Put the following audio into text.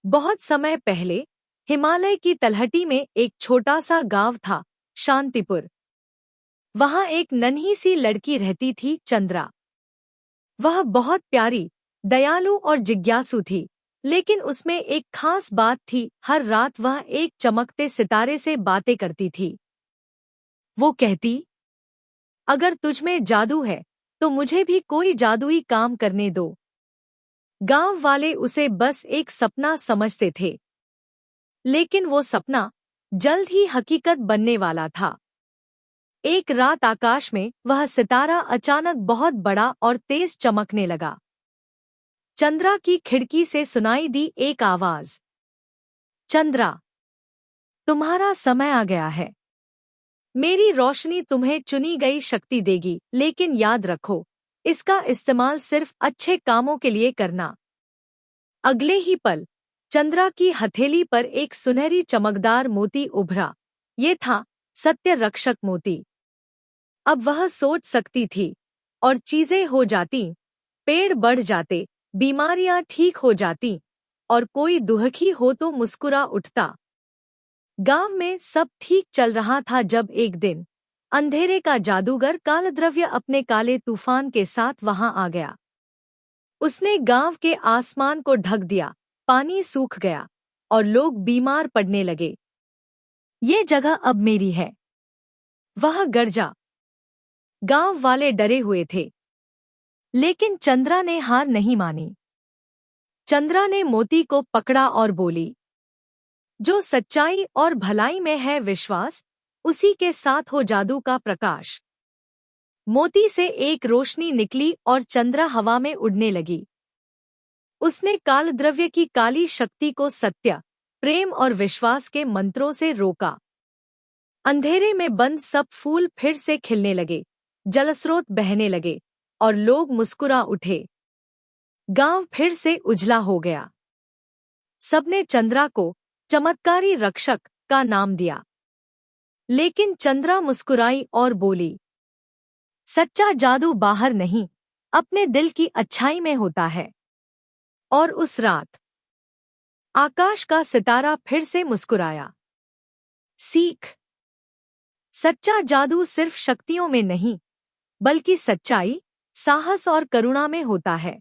बहुत समय पहले हिमालय की तलहटी में एक छोटा सा गांव था, शांतिपुर। वहां एक नन्ही सी लड़की रहती थी, चंद्रा। वह बहुत प्यारी, दयालु और जिज्ञासु थी, लेकिन उसमें एक खास बात थी। हर रात वह एक चमकते सितारे से बातें करती थी। वो कहती, अगर तुझमें जादू है तो मुझे भी कोई जादुई काम करने दो। गांव वाले उसे बस एक सपना समझते थे, लेकिन वो सपना जल्द ही हकीकत बनने वाला था। एक रात आकाश में वह सितारा अचानक बहुत बड़ा और तेज चमकने लगा। चंद्रा की खिड़की से सुनाई दी एक आवाज, चंद्रा, तुम्हारा समय आ गया है। मेरी रोशनी तुम्हें चुनी गई शक्ति देगी, लेकिन याद रखो, इसका इस्तेमाल सिर्फ अच्छे कामों के लिए करना। अगले ही पल चंद्रा की हथेली पर एक सुनहरी चमकदार मोती उभरा। ये था सत्य रक्षक मोती। अब वह सोच सकती थी और चीजें हो जाती, पेड़ बढ़ जाते, बीमारियां ठीक हो जाती और कोई दुखी हो तो मुस्कुरा उठता। गांव में सब ठीक चल रहा था जब एक दिन अंधेरे का जादूगर कालद्रव्य अपने काले तूफान के साथ वहां आ गया। उसने गांव के आसमान को ढक दिया, पानी सूख गया और लोग बीमार पड़ने लगे। ये जगह अब मेरी है, वह गर्जा। गांव वाले डरे हुए थे, लेकिन चंद्रा ने हार नहीं मानी। चंद्रा ने मोती को पकड़ा और बोली, जो सच्चाई और भलाई में है विश्वास, उसी के साथ हो जादू का प्रकाश। मोती से एक रोशनी निकली और चंद्रा हवा में उड़ने लगी। उसने कालद्रव्य की काली शक्ति को सत्य, प्रेम और विश्वास के मंत्रों से रोका। अंधेरे में बंद सब फूल फिर से खिलने लगे, जलस्रोत बहने लगे और लोग मुस्कुरा उठे। गांव फिर से उजला हो गया। सबने चंद्रा को चमत्कारी रक्षक का नाम दिया। लेकिन चंद्रा मुस्कुराई और बोली, सच्चा जादू बाहर नहीं, अपने दिल की अच्छाई में होता है। और उस रात आकाश का सितारा फिर से मुस्कुराया। सीख, सच्चा जादू सिर्फ शक्तियों में नहीं, बल्कि सच्चाई, साहस और करुणा में होता है।